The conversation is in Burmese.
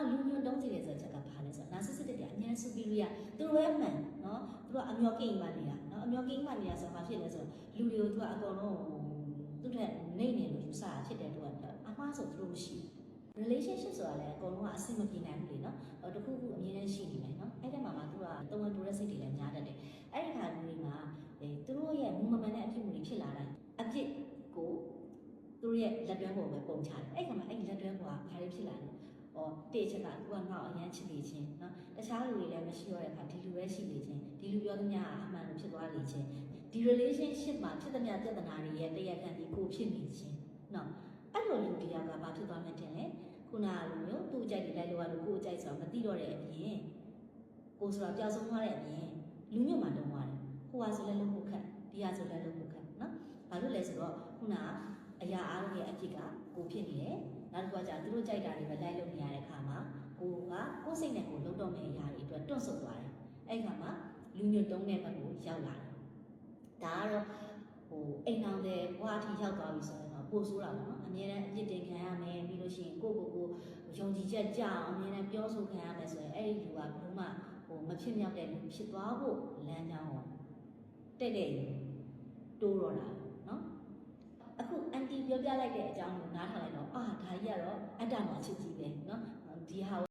လူညွန့်တုံးကြည့်တယ်ဆိုချက်ကဘာလဲဆိုတော့ narcissistic တွေအများစုပြီးလို့ရသူတို့ရဲ့အမှန်နော်သူတို့အမျောကိန်းမှနေတာနော်အမျောကိန်းမှနေတာဆိုတော့ဘာဖြစ်လဲဆိုတော့လူတွေကိုသူကအကုန်လုံးသူ့ထက်နေနေလို့ယူဆတာဖြစ်တဲ့အတွက်အမှားဆိုသူတို့မရှိဘူး relationship ဆိုတာလည်းအကုန်လုံးကအဆင်မပြေနိုင်ဘူးလေနော်တခုခုအမြင်နဲ့ရှိနေမယ်နော်အဲ့ဒီမှာမှသူကတဝန်တိုးတဲ့စိတ်တွေလည်းများတတ်တယ်အဲ့ဒီခါလူတွေမှာသူတို့ရဲ့မူမမှန်တဲ့အဖြစ်မှုတွေဖြစ်လာတိုင်းအဖြစ်ကိုသူတို့ရဲ့လက်တွဲပုံပဲပုံချတယ်အဲ့ခါမှာအဲ့ဒီလက်တွဲပုံကဘာတွေဖြစ်လာလဲတေချက်ကသူကငေါ့အရန်ချစ်နေခြင်းနော်တခြားလူတွေလည်းမရှိတော့တဲ့အခါဒီလူပဲရှိနေခြင်းဒီလူပြောသမျှအမှန်လို့ဖြစ်သွားနေခြင်းဒီ relationship မှာဖြစ်သမျှပြဿနာတွေရဲ့တရားခံဒီကိုဖြစ်နေခြင်းနော်အဲ့လိုလူတရားကဘာဖြစ်သွားမှန်းတင်လဲခုနကလိုမျိုးသူ့အကြိုက်တွေလိုက်လို့ရလို့ကိုယ်အကြိုက်ဆိုတာမသိတော့တဲ့အပြင်ကိုယ်ဆိုတာပျောက်ဆုံးသွားတဲ့အပြင်လူညွတ်မှတုံးသွားတယ်ဟိုဟာဆိုလည်းလုံးဖို့ခက်ဒီဟာဆိုလည်းလုံးဖို့ခက်နော်ဘာလို့လဲဆိုတော့ခုနကအရာအားလုံးရဲ့အဖြစ်ကကိုဖြစ်နေတယ်နောက်တစ်ခါကျသူတို့ကြိုက်တာတွေပဲလိုက်လုပ်နေရတဲ့အခါမှာကိုယ်စိတ်နဲ့ကိုယ်လုံးတော့မယ့်အရာတွေအတွက်တွန့်ဆုတ်သွားတယ်အဲ့ဒီခါမှာလူညွတ်တုံးတဲ့ဘက်ကိုရောက်လာတယ်ဒါကတော့အိမ်အောင်တဲ့ဘွားအထိရောက်သွားပြီဆိုရင်တော့ပို့ဆိုးတာပေါ့နော်အများနဲ့အပြစ်တင်ခံရမယ်ပြီးလို့ရှိရင်ကိုယုံကြည်ချက်ကြအောင်အများနဲ့ပြောဆိုခံရမယ်ဆိုရင်အဲ့ဒီလူကဘယ်မှမဖြစ်မြောက်တဲ့လူဖြစ်သွားဖို့လမ်းကြောင်းကိုတဲ့တိုးတော့တာနော်အခုအန်တီပြောပြလိုက်တဲ့အကြောင်းကိုနားထောင်လိုက်တော့ဒါကြီးကတော့အတ္တမှာချစ်ကြီးပဲနော်ဒီဟာ